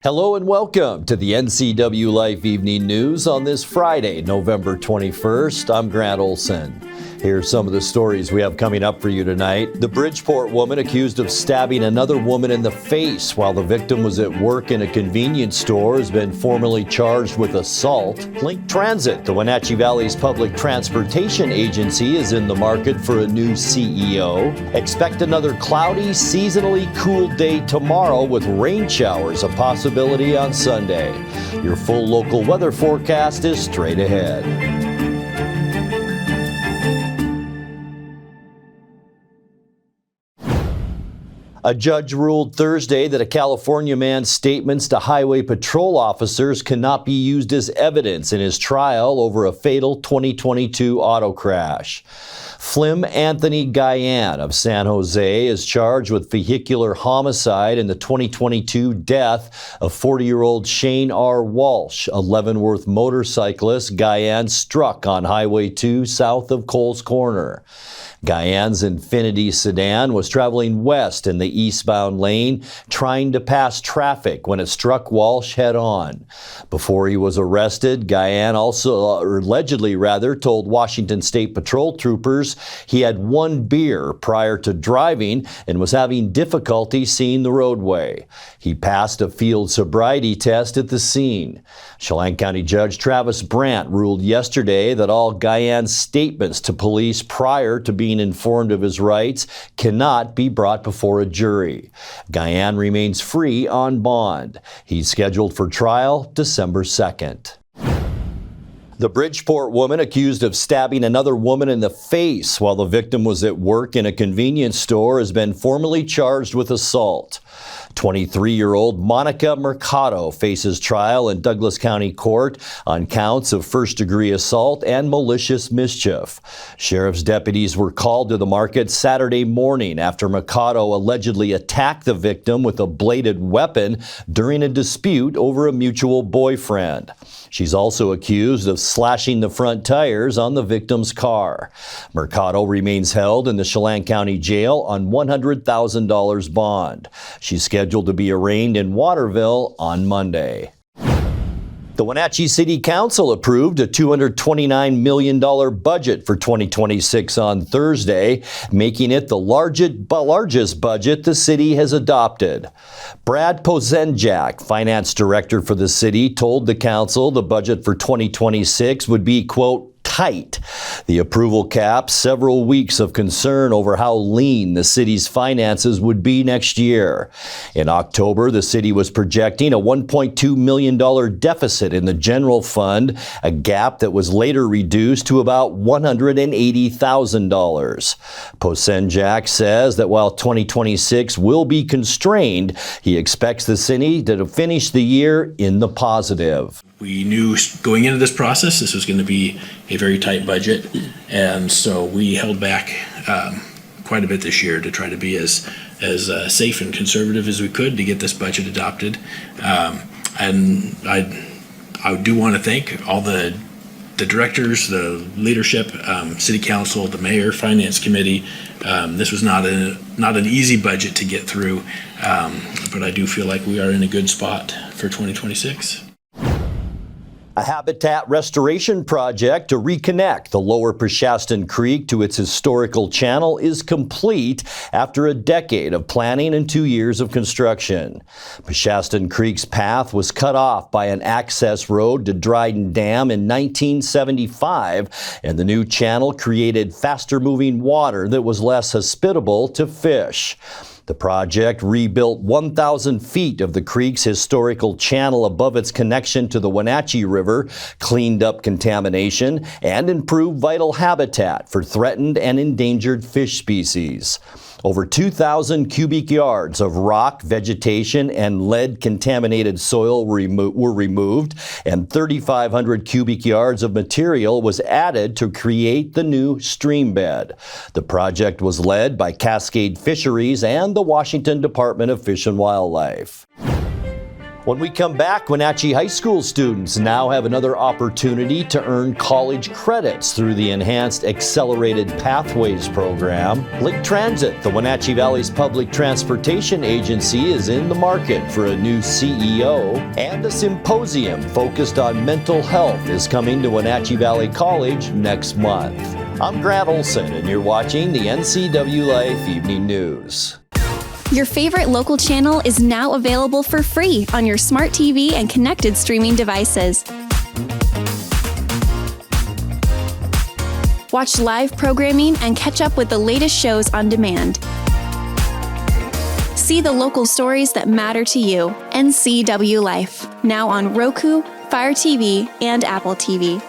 Hello and welcome to the NCWLIFE Evening News on this Friday, November 21st. I'm Grant Olson. Here's some of the stories we have coming up for you tonight. The Bridgeport woman accused of stabbing another woman in the face while the victim was at work in a convenience store has been formally charged with assault. Link Transit, the Wenatchee Valley's public transportation agency, is in the market for a new CEO. Expect another cloudy, seasonally cool day tomorrow with rain showers a possibility on Sunday. Your full local weather forecast is straight ahead. A judge ruled Thursday that a California man's statements to highway patrol officers cannot be used as evidence in his trial over a fatal 2022 auto crash. Flim Anthony Guyan of San Jose is charged with vehicular homicide in the 2022 death of 40-year-old Shane R. Walsh, a Leavenworth motorcyclist Guyan struck on Highway 2 south of Coles Corner. Guyan's Infiniti sedan was traveling west in the eastbound lane, trying to pass traffic when it struck Walsh head-on. Before he was arrested, Guyan allegedly told Washington State Patrol troopers he had one beer prior to driving and was having difficulty seeing the roadway. He passed a field sobriety test at the scene. Chelan County Judge Travis Brandt ruled yesterday that all Guyan's statements to police prior to being informed of his rights cannot be brought before a jury. Guyan remains free on bond. He's scheduled for trial December 2nd. The Bridgeport woman accused of stabbing another woman in the face while the victim was at work in a convenience store has been formally charged with assault. 23-year-old Monica Mercado faces trial in Douglas County Court on counts of first-degree assault and malicious mischief. Sheriff's deputies were called to the market Saturday morning after Mercado allegedly attacked the victim with a bladed weapon during a dispute over a mutual boyfriend. She's also accused of slashing the front tires on the victim's car. Mercado remains held in the Chelan County Jail on $100,000 bond. She's scheduled to be arraigned in Waterville on Monday. The Wenatchee City Council approved a $229 million budget for 2026 on Thursday, making it the largest budget the city has adopted. Brad Pozenjak, finance director for the city, told the council the budget for 2026 would be, quote, tight. The approval caps several weeks of concern over how lean the city's finances would be next year. In October, the city was projecting a $1.2 million deficit in the general fund, a gap that was later reduced to about $180,000. Pozenjak says that while 2026 will be constrained, he expects the city to finish the year in the positive. We knew going into this process this was going to be a very tight budget, and so we held back quite a bit this year to try to be as safe and conservative as we could to get this budget adopted. And I do want to thank all the directors, the leadership, city council, the mayor, finance committee. This was not an easy budget to get through, but I do feel like we are in a good spot for 2026. A habitat restoration project to reconnect the lower Peshastin Creek to its historical channel is complete after a decade of planning and 2 years of construction. Peshastin Creek's path was cut off by an access road to Dryden Dam in 1975, and the new channel created faster-moving water that was less hospitable to fish. The project rebuilt 1,000 feet of the creek's historical channel above its connection to the Wenatchee River, cleaned up contamination, and improved vital habitat for threatened and endangered fish species. Over 2,000 cubic yards of rock, vegetation, and lead-contaminated soil were removed, and 3,500 cubic yards of material was added to create the new stream bed. The project was led by Cascade Fisheries and the Washington Department of Fish and Wildlife. When we come back, Wenatchee High School students now have another opportunity to earn college credits through the Enhanced Accelerated Pathways program. Link Transit, the Wenatchee Valley's public transportation agency, is in the market for a new CEO, and a symposium focused on mental health is coming to Wenatchee Valley College next month. I'm Grant Olson, and you're watching the NCWLIFE Evening News. Your favorite local channel is now available for free on your smart TV and connected streaming devices. Watch live programming and catch up with the latest shows on demand. See the local stories that matter to you. NCWLIFE, now on Roku, Fire TV, and Apple TV.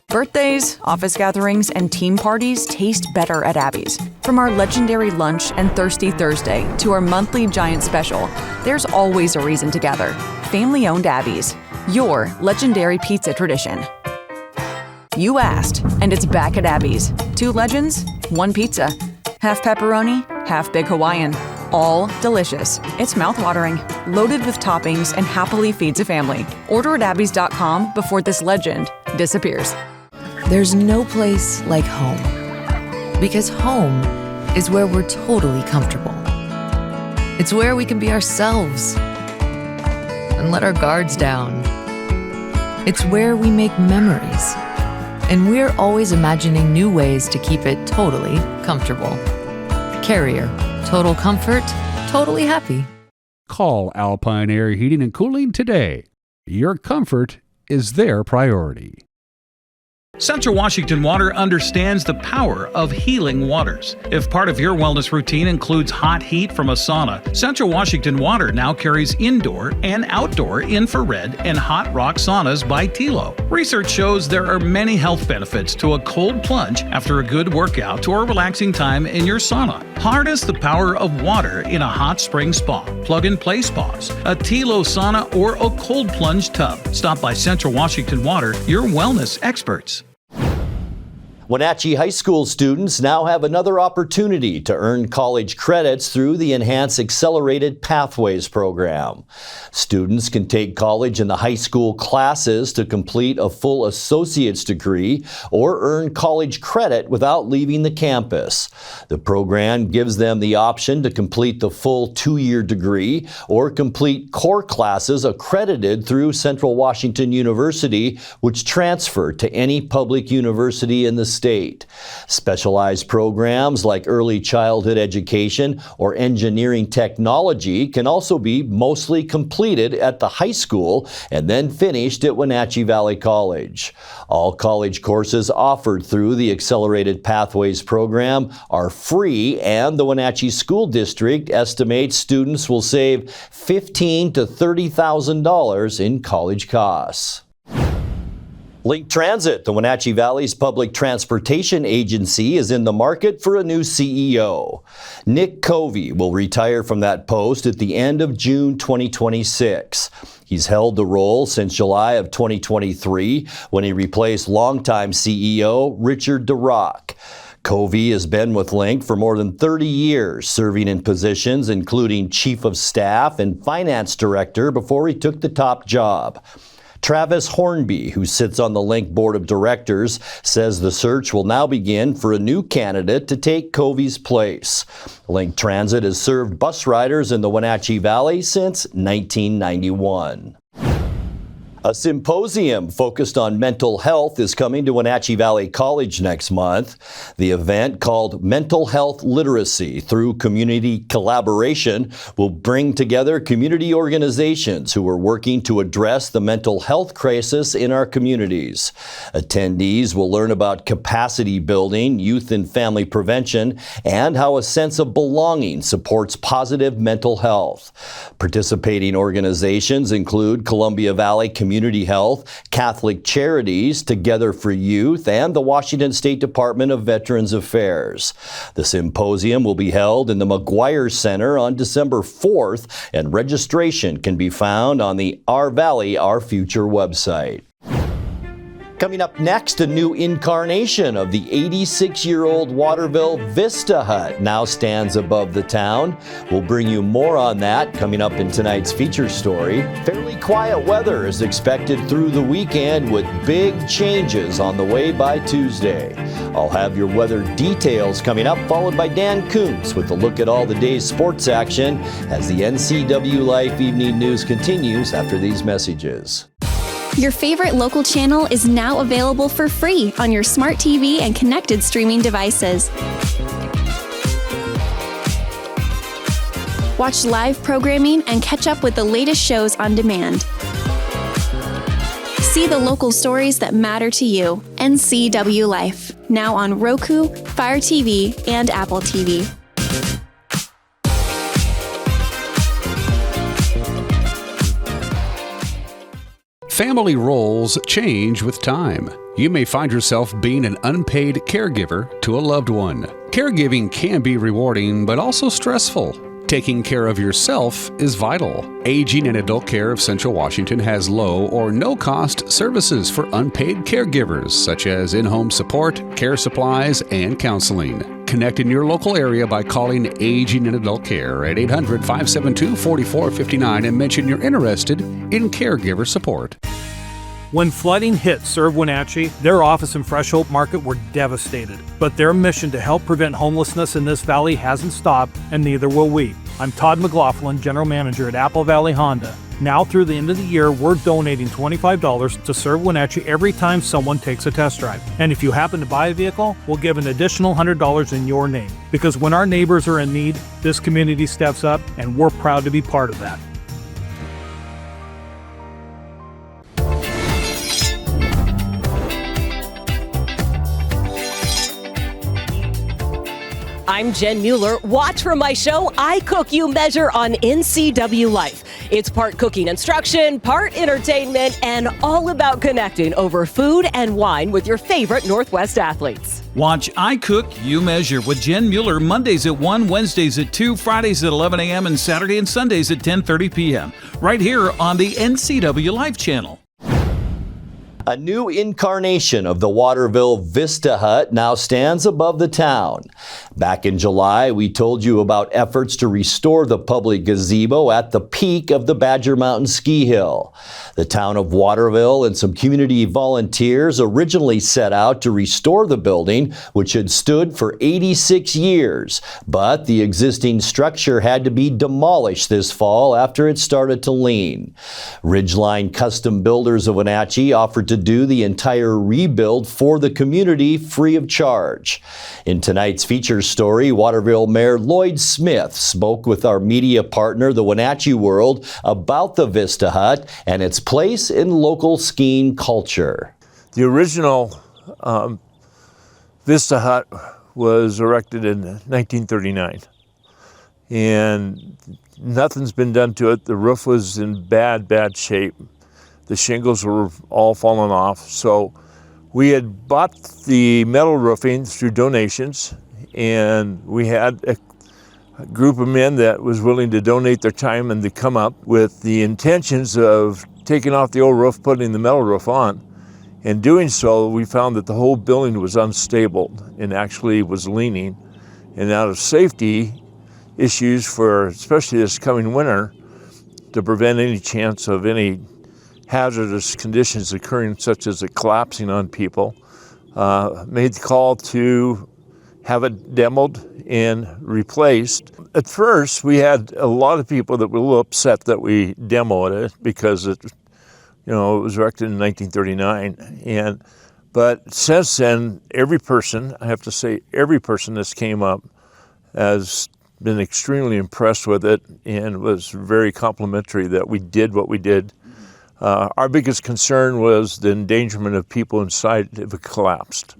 Birthdays, office gatherings, and team parties taste better at Abby's. From our legendary lunch and Thirsty Thursday to our monthly giant special, there's always a reason to gather. Family-owned Abby's, your legendary pizza tradition. You asked, and it's back at Abby's. 2 legends, 1 pizza. Half pepperoni, half big Hawaiian. All delicious. It's mouthwatering, loaded with toppings, and happily feeds a family. Order at abbys.com before this legend disappears. There's no place like home, because home is where we're totally comfortable. It's where we can be ourselves and let our guards down. It's where we make memories, and we're always imagining new ways to keep it totally comfortable. Carrier, total comfort, totally happy. Call Alpine Air Heating and Cooling today. Your comfort is their priority. Central Washington Water understands the power of healing waters. If part of your wellness routine includes hot heat from a sauna, Central Washington Water now carries indoor and outdoor infrared and hot rock saunas by Tilo. Research shows there are many health benefits to a cold plunge after a good workout or relaxing time in your sauna. Harness the power of water in a hot spring spa, plug-and-play spas, a Tilo sauna, or a cold plunge tub. Stop by Central Washington Water, your wellness experts. Wenatchee High School students now have another opportunity to earn college credits through the Enhanced Accelerated Pathways program. Students can take college in the high school classes to complete a full associate's degree or earn college credit without leaving the campus. The program gives them the option to complete the full 2-year degree or complete core classes accredited through Central Washington University, which transfer to any public university in the state. Specialized programs like early childhood education or engineering technology can also be mostly completed at the high school and then finished at Wenatchee Valley College. All college courses offered through the Accelerated Pathways program are free, and the Wenatchee School District estimates students will save $15,000 to $30,000 in college costs. Link Transit, the Wenatchee Valley's public transportation agency, is in the market for a new CEO. Nick Covey will retire from that post at the end of June 2026. He's held the role since July of 2023 when he replaced longtime CEO Richard DeRock. Covey has been with Link for more than 30 years, serving in positions including Chief of Staff and Finance Director before he took the top job. Travis Hornby, who sits on the Link Board of Directors, says the search will now begin for a new candidate to take Covey's place. Link Transit has served bus riders in the Wenatchee Valley since 1991. A symposium focused on mental health is coming to Wenatchee Valley College next month. The event, called Mental Health Literacy Through Community Collaboration, will bring together community organizations who are working to address the mental health crisis in our communities. Attendees will learn about capacity building, youth and family prevention, and how a sense of belonging supports positive mental health. Participating organizations include Columbia Valley Community Health, Catholic Charities, Together for Youth, and the Washington State Department of Veterans Affairs. The symposium will be held in the McGuire Center on December 4th, and registration can be found on the Our Valley, Our Future website. Coming up next, a new incarnation of the 86-year-old Waterville Vista Hut now stands above the town. We'll bring you more on that coming up in tonight's feature story. Fairly quiet weather is expected through the weekend with big changes on the way by Tuesday. I'll have your weather details coming up, followed by Dan Kuntz with a look at all the day's sports action as the NCWLIFE Evening News continues after these messages. Your favorite local channel is now available for free on your smart TV and connected streaming devices. Watch live programming and catch up with the latest shows on demand. See the local stories that matter to you. NCWLIFE, now on Roku, Fire TV, and Apple TV. Family roles change with time. You may find yourself being an unpaid caregiver to a loved one. Caregiving can be rewarding, but also stressful. Taking care of yourself is vital. Aging and Adult Care of Central Washington has low or no cost services for unpaid caregivers, such as in-home support, care supplies, and counseling. Connect in your local area by calling Aging and Adult Care at 800-572-4459 and mention you're interested in caregiver support. When flooding hit Serve Wenatchee, their office and Fresh Hope Market were devastated. But their mission to help prevent homelessness in this valley hasn't stopped, and neither will we. I'm Todd McLaughlin, General Manager at Apple Valley Honda. Now through the end of the year, we're donating $25 to Serve Wenatchee every time someone takes a test drive. And if you happen to buy a vehicle, we'll give an additional $100 in your name. Because when our neighbors are in need, this community steps up, and we're proud to be part of that. I'm Jen Mueller. Watch for my show, I Cook, You Measure on NCWLIFE. It's part cooking instruction, part entertainment, and all about connecting over food and wine with your favorite Northwest athletes. Watch I Cook, You Measure with Jen Mueller Mondays at 1, Wednesdays at 2, Fridays at 11 a.m., and Saturday and Sundays at 10:30 p.m. right here on the NCWLIFE channel. A new incarnation of the Waterville Vista Hut now stands above the town. Back in July, we told you about efforts to restore the public gazebo at the peak of the Badger Mountain ski hill. The town of Waterville and some community volunteers originally set out to restore the building, which had stood for 86 years. But the existing structure had to be demolished this fall after it started to lean. Ridgeline Custom Builders of Wenatchee offered to do the entire rebuild for the community free of charge. In tonight's feature story, Waterville Mayor Lloyd Smith spoke with our media partner, the Wenatchee World, about the Vista Hut and its place in local skiing culture. The original Vista Hut was erected in 1939, and nothing's been done to it. The roof was in bad shape. The shingles were all falling off. So we had bought the metal roofing through donations, and we had a group of men that was willing to donate their time and to come up with the intentions of taking off the old roof, putting the metal roof on. In doing so, we found that the whole building was unstable and actually was leaning. And out of safety issues for especially this coming winter, to prevent any chance of any hazardous conditions occurring, such as it collapsing on people, made the call to have it demoed and replaced. At first, we had a lot of people that were a little upset that we demoed it because it was erected in 1939. But since then, every person that's came up has been extremely impressed with it and was very complimentary that we did what we did. Our biggest concern was the endangerment of people inside if it collapsed.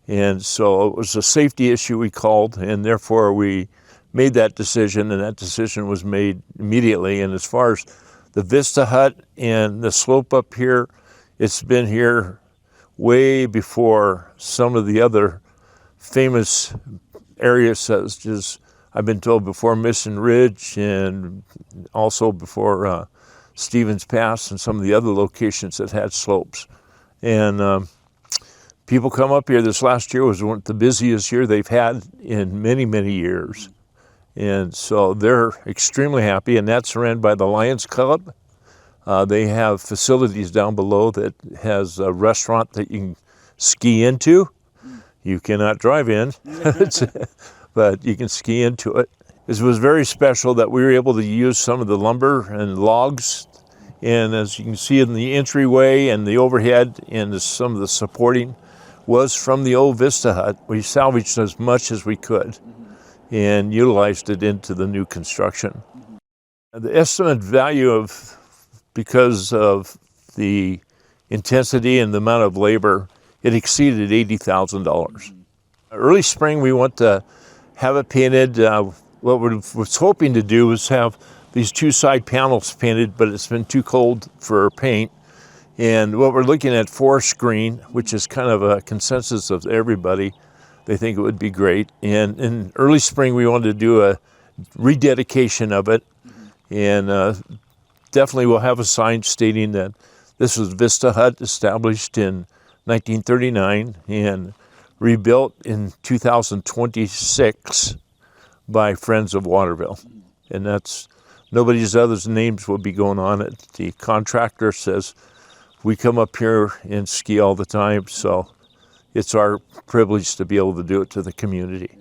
And so it was a safety issue we called, and therefore we made that decision, and that decision was made immediately. And as far as the Vista Hut and the slope up here, it's been here way before some of the other famous areas, such as I've been told before Mission Ridge and also before Stevens Pass and some of the other locations that had slopes. And people come up here. This last year was the busiest year they've had in many, many years. And so they're extremely happy, and that's ran by the Lions Club. They have facilities down below that has a restaurant that you can ski into. You cannot drive in, but you can ski into it. It was very special that we were able to use some of the lumber and logs. And as you can see in the entryway and the overhead and some of the supporting was from the old Vista hut. We salvaged as much as we could and utilized it into the new construction. The estimate value because of the intensity and the amount of labor, it exceeded $80,000. Early spring, we want to have it painted. What we was hoping to do was have these two side panels painted, but it's been too cold for paint. And what we're looking at, forest green, which is kind of a consensus of everybody. They think it would be great. And in early spring, we wanted to do a rededication of it. And definitely we'll have a sign stating that this was Vista Hut, established in 1939 and rebuilt in 2026 by Friends of Waterville. And that's nobody's other's names will be going on it. The contractor says, we come up here and ski all the time, so it's our privilege to be able to do it to the community.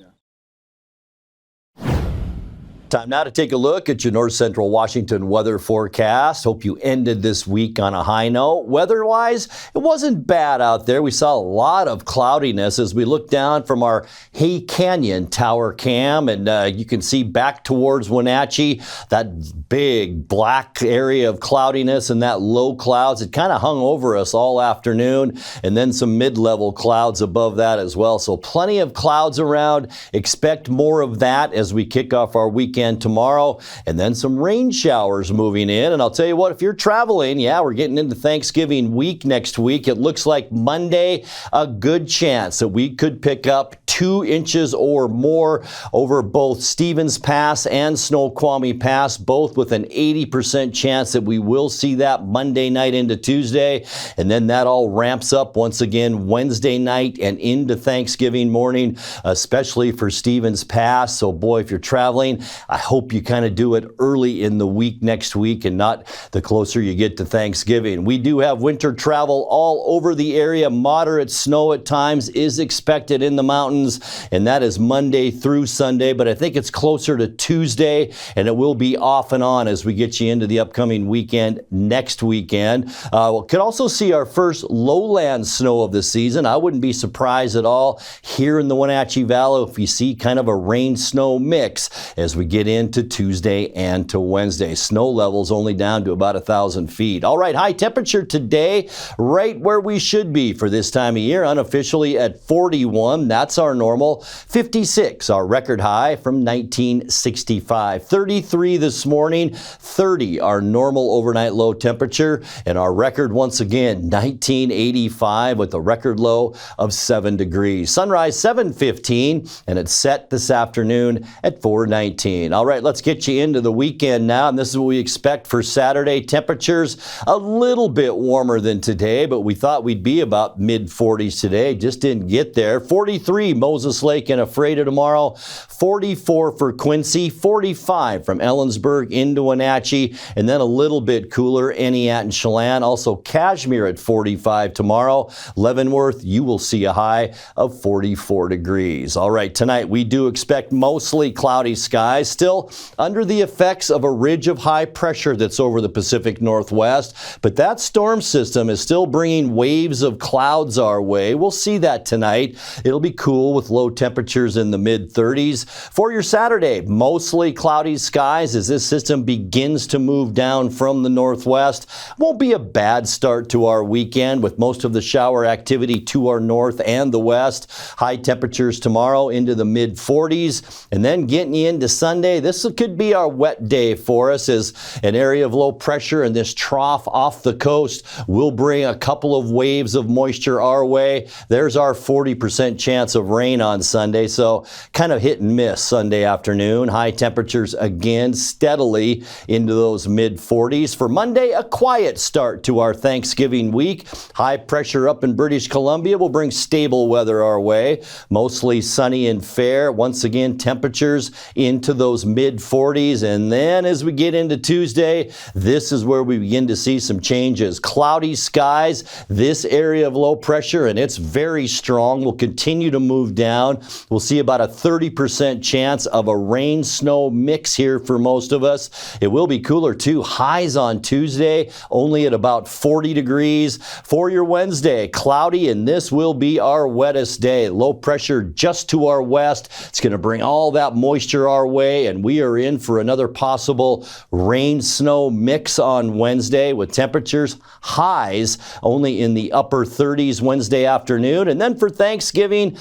Time now to take a look at your North Central Washington weather forecast. Hope you ended this week on a high note. Weather-wise, it wasn't bad out there. We saw a lot of cloudiness as we look down from our Hay Canyon tower cam, and you can see back towards Wenatchee, that big black area of cloudiness and that low clouds. It kind of hung over us all afternoon, and then some mid-level clouds above that as well. So plenty of clouds around. Expect more of that as we kick off our weekend tomorrow, and then some rain showers moving in. And I'll tell you what, if you're traveling, we're getting into Thanksgiving week next week. It looks like Monday, a good chance that we could pick up 2 inches or more over both Stevens Pass and Snoqualmie Pass, both with an 80% chance that we will see that Monday night into Tuesday. And then that all ramps up once again Wednesday night and into Thanksgiving morning, especially for Stevens Pass. So boy, if you're traveling, I hope you kind of do it early in the week next week and not the closer you get to Thanksgiving. We do have winter travel all over the area. Moderate snow at times is expected in the mountains, and that is Monday through Sunday, but I think it's closer to Tuesday, and it will be off and on as we get you into the upcoming weekend next weekend. We could also see our first lowland snow of the season. I wouldn't be surprised at all here in the Wenatchee Valley if you see kind of a rain-snow mix as we get into Tuesday and to Wednesday. Snow levels only down to about 1,000 feet. All right, high temperature today, right where we should be for this time of year, unofficially at 41. That's our normal. 56, our record high from 1965. 33 this morning, 30, our normal overnight low temperature, and our record once again, 1985 with a record low of 7 degrees. Sunrise 7:15, and it's set this afternoon at 4:19. All right, let's get you into the weekend now, and this is what we expect for Saturday. Temperatures a little bit warmer than today, but we thought we'd be about mid-40s today. Just didn't get there. 43 Moses Lake and Ephrata tomorrow. 44 for Quincy. 45 from Ellensburg into Wenatchee, and then a little bit cooler, Eniat and Chelan. Also Kashmir at 45 tomorrow. Leavenworth, you will see a high of 44 degrees. All right, tonight we do expect mostly cloudy skies, still under the effects of a ridge of high pressure that's over the Pacific Northwest, but that storm system is still bringing waves of clouds our way. We'll see that tonight. It'll be cool with low temperatures in the mid-30s. For your Saturday, mostly cloudy skies as this system begins to move down from the northwest. Won't be a bad start to our weekend with most of the shower activity to our north and the west. High temperatures tomorrow into the mid-40s, and then getting you into Sunday. This could be our wet day for us as an area of low pressure and this trough off the coast will bring a couple of waves of moisture our way. There's our 40% chance of rain. rain on Sunday, so kind of hit and miss Sunday afternoon. High temperatures again steadily into those mid-40s. For Monday, a quiet start to our Thanksgiving week. High pressure up in British Columbia will bring stable weather our way. Mostly sunny and fair. Once again, temperatures into those mid-40s. And then as we get into Tuesday, this is where we begin to see some changes. Cloudy skies, this area of low pressure, and it's very strong, will continue to move down. We'll see about a 30% chance of a rain-snow mix here for most of us. It will be cooler too. Highs on Tuesday, only at about 40 degrees. For your Wednesday, cloudy, and this will be our wettest day. Low pressure just to our west. It's going to bring all that moisture our way, and we are in for another possible rain-snow mix on Wednesday with temperatures highs only in the upper 30s Wednesday afternoon. And then for Thanksgiving,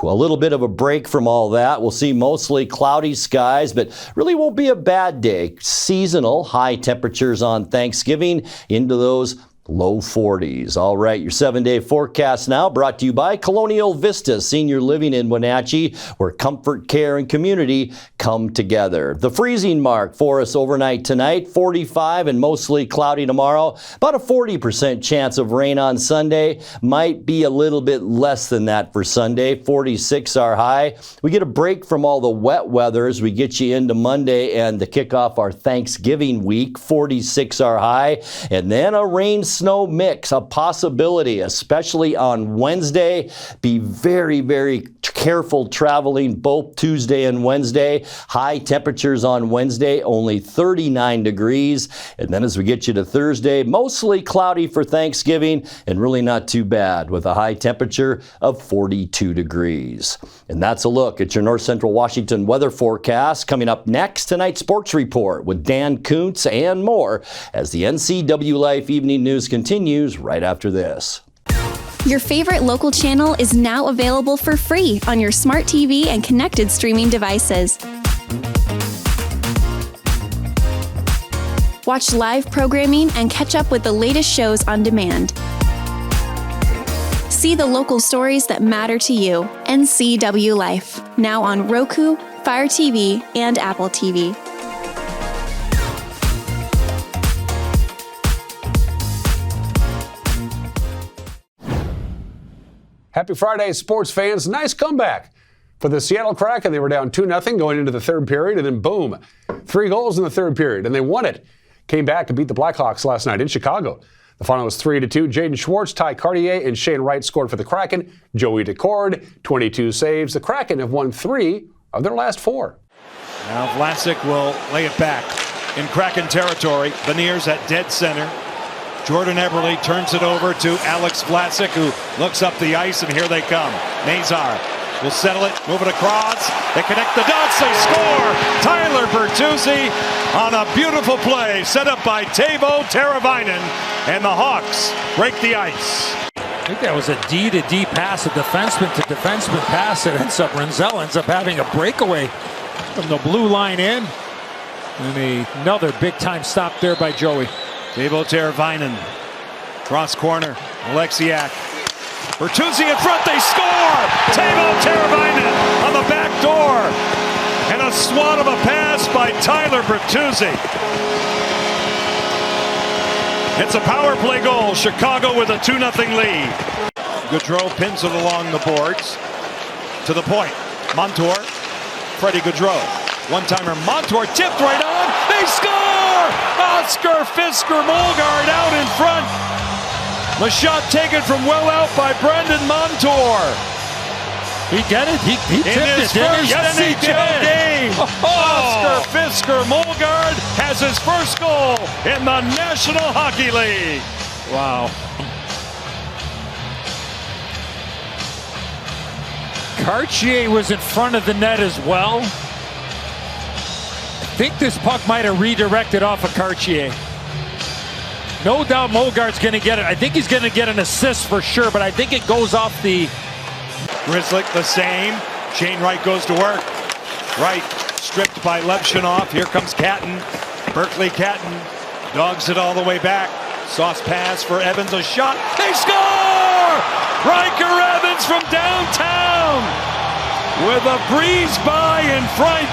a little bit of a break from all that. We'll see mostly cloudy skies, but really won't be a bad day. Seasonal high temperatures on Thanksgiving into those low 40s. All right, your 7-day forecast now brought to you by Colonial Vista Senior Living in Wenatchee, where comfort, care, and community come together. The freezing mark for us overnight tonight, 45 and mostly cloudy tomorrow. About a 40% chance of rain on Sunday. Might be a little bit less than that for Sunday. 46 our high. We get a break from all the wet weather as we get you into Monday and to kick off our Thanksgiving week. 46 our high. And then a rain-snow mix, a possibility, especially on Wednesday. Be very, very careful traveling both Tuesday and Wednesday. High temperatures on Wednesday, only 39 degrees. And then as we get you to Thursday, mostly cloudy for Thanksgiving and really not too bad with a high temperature of 42 degrees. And that's a look at your North Central Washington weather forecast. Coming up next, tonight's sports report with Dan Kuntz and more as the NCWLIFE Evening News continues right after this. Your favorite local channel is now available for free on your smart TV and connected streaming devices. Watch live programming and catch up with the latest shows on demand. See the local stories that matter to you. NCWLIFE, now on Roku, Fire TV, and Apple TV. Happy Friday, sports fans. Nice comeback for the Seattle Kraken. They were down 2-0 going into the third period, and then boom, 3 goals in the third period, and they won it. Came back to beat the Blackhawks last night in Chicago. The final was 3-2. Jaden Schwartz, Ty Cartier, and Shane Wright scored for the Kraken. Joey Decord, 22 saves. The Kraken have won 3 of their last 4. Now Vlasic will lay it back in Kraken territory. Beniers at dead center. Jordan Eberle turns it over to Alex Vlasic, who looks up the ice, and here they come. Nazar will settle it, move it across. They connect the dots, they score! Tyler Bertuzzi on a beautiful play set up by Teuvo Teravainen, and the Hawks break the ice. I think that was a D-to-D pass, a defenseman to defenseman pass, and Renzel ends up having a breakaway from the blue line in. And another big-time stop there by Joey. Teuvo Teravainen, cross corner, Alexiak. Bertuzzi in front, they score! Teuvo Teravainen on the back door. And a swat of a pass by Tyler Bertuzzi. It's a power play goal. Chicago with a 2-0 lead. Gaudreau pins it along the boards. To the point. Montour, Freddie Gaudreau. One-timer, Montour tipped right on. They score! Oscar Fisker-Molgaard out in front. The shot taken from well out by Brendan Montour. He did it. He tipped in his first NHL game. Oscar Fisker-Molgaard has his first goal in the National Hockey League. Wow. Cartier was in front of the net as well. I think this puck might have redirected off of Cartier. No doubt Molgaard's going to get it. I think he's going to get an assist for sure, but I think it goes off the... Grzelcyk the same. Shane Wright goes to work. Wright stripped by Levshunov. Here comes Catton. Berkeley Catton dogs it all the way back. Sauce pass for Evans, a shot. They score! Riker Evans from downtown! with a breeze by in front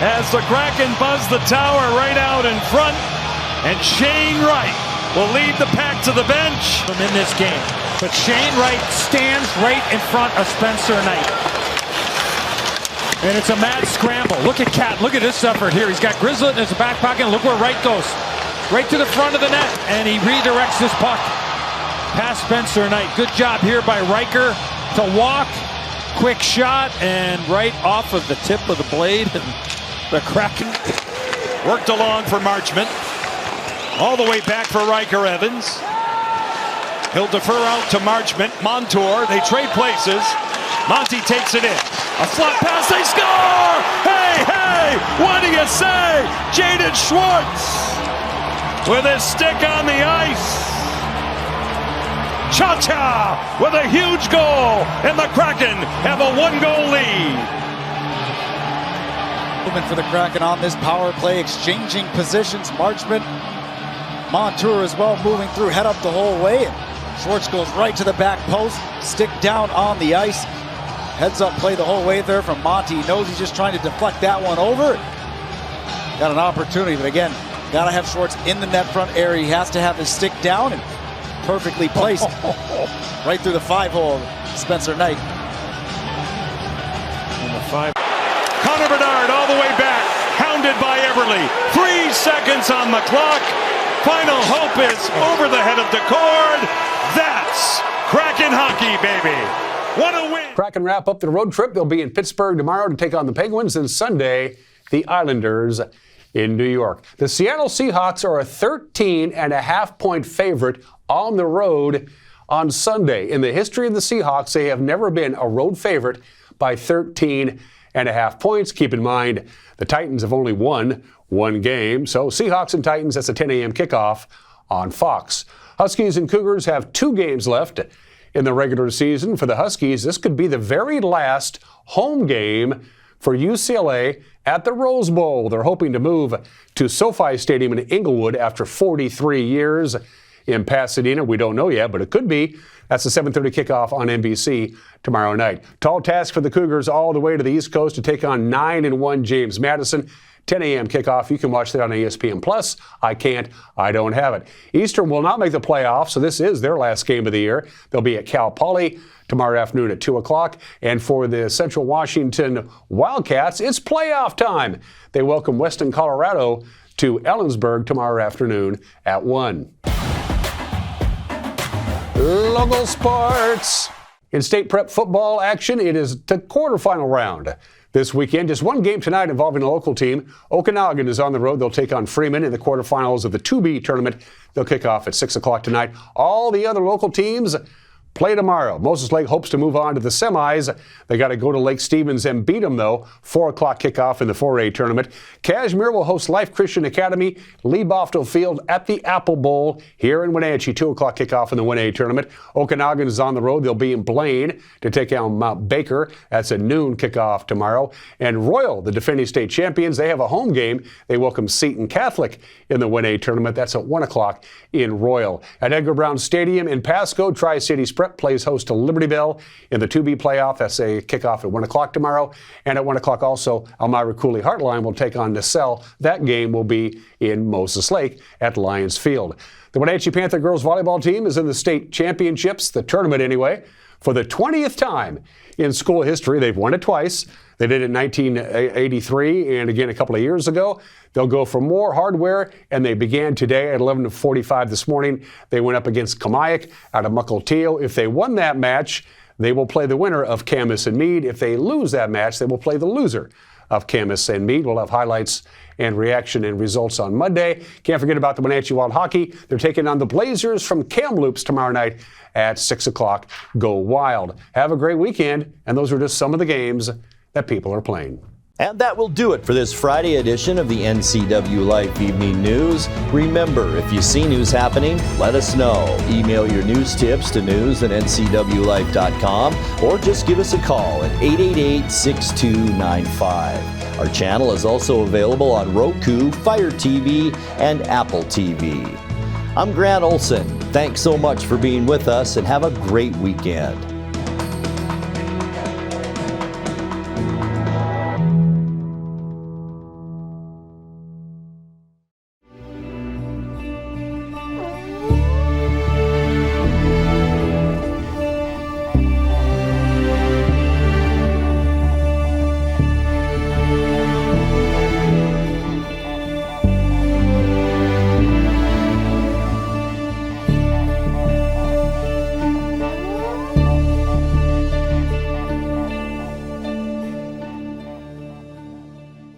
as the Kraken buzz the tower right out in front. And Shane Wright will lead the pack to the bench in this game. But Shane Wright stands right in front of Spencer Knight. And it's a mad scramble. Look at Cat. Look at this effort here. He's got Grizzlet in his back pocket. And look where Wright goes. Right to the front of the net. And he redirects this puck past Spencer Knight. Good job here by Riker to walk. Quick shot. And right off of the tip of the blade. And the Kraken worked along for Marchment. All the way back for Riker Evans. He'll defer out to Marchment. Montour. They trade places. Monty takes it in. A slot pass, they score! Hey, hey! What do you say? Jaden Schwartz with his stick on the ice. Cha-cha with a huge goal, and the Kraken have a 1-goal lead. Movement for the Kraken on this power play, exchanging positions. Marchment, Montour as well, moving through, head up the whole way. And Schwartz goes right to the back post, stick down on the ice. Heads up play the whole way there from Monty. He knows he's just trying to deflect that one over. Got an opportunity, but again, got to have Schwartz in the net front area. He has to have his stick down and perfectly placed right through the 5-hole. Spencer Knight. In the 5. Connor Bedard all the way back, hounded by Everly. 3 seconds on the clock. Final hope is over the head of the cord. That's Kraken hockey, baby. What a win! Kraken wrap up their road trip. They'll be in Pittsburgh tomorrow to take on the Penguins, and Sunday, the Islanders in New York. The Seattle Seahawks are a 13.5-point favorite on the road on Sunday. In the history of the Seahawks, they have never been a road favorite by 13.5 points. Keep in mind, the Titans have only won one game. So Seahawks and Titans, that's a 10 a.m. kickoff on Fox. Huskies and Cougars have 2 games left in the regular season. For the Huskies, this could be the very last home game for UCLA at the Rose Bowl. They're hoping to move to SoFi Stadium in Inglewood after 43 years in Pasadena. We don't know yet, but it could be. That's the 7:30 kickoff on NBC tomorrow night. Tall task for the Cougars all the way to the East Coast to take on 9-1 James Madison. 10 a.m. kickoff. You can watch that on ESPN Plus. I can't. I don't have it. Eastern will not make the playoffs, so this is their last game of the year. They'll be at Cal Poly tomorrow afternoon at 2 o'clock. And for the Central Washington Wildcats, it's playoff time. They welcome Weston, Colorado to Ellensburg tomorrow afternoon at 1. Local sports. In state prep football action, it is the quarterfinal round this weekend. Just one game tonight involving a local team. Okanagan is on the road. They'll take on Freeman in the quarterfinals of the 2B tournament. They'll kick off at 6 o'clock tonight. All the other local teams play tomorrow. Moses Lake hopes to move on to the semis. They got to go to Lake Stevens and beat them, though. 4 o'clock kickoff in the 4A tournament. Cashmere will host Life Christian Academy, Lee Boftel Field at the Apple Bowl here in Wenatchee. 2 o'clock kickoff in the 1A tournament. Okanagan is on the road. They'll be in Blaine to take on Mount Baker. That's a noon kickoff tomorrow. And Royal, the defending state champions, they have a home game. They welcome Seton Catholic in the 1A tournament. That's at 1 o'clock in Royal. At Edgar Brown Stadium in Pasco, Tri-Cities Prep plays host to Libertyville in the 2B playoff. That's a kickoff at 1 o'clock tomorrow. And at 1 o'clock also, Elmira Cooley Heartline will take on Nacelle. That game will be in Moses Lake at Lions Field. The Wenatchee Panther girls volleyball team is in the state championships, the tournament anyway, for the 20th time in school history. They've won it twice. They did it in 1983 and again a couple of years ago. They'll go for more hardware, and they began today at 11:45 this morning. They went up against Kamayak out of Mukilteo. If they won that match, they will play the winner of Camas and Meade. If they lose that match, they will play the loser of Camas and Meade. We'll have highlights and reaction and results on Monday. Can't forget about the Wenatchee Wild Hockey. They're taking on the Blazers from Kamloops tomorrow night at 6 o'clock. Go Wild. Have a great weekend, and those are just some of the games that people are playing. And that will do it for this Friday edition of the NCWLIFE Evening News. Remember, if you see news happening, let us know. Email your news tips to news@ncwlife.com or just give us a call at 888-6295. Our channel is also available on Roku, Fire TV, and Apple TV. I'm Grant Olson. Thanks so much for being with us, and have a great weekend.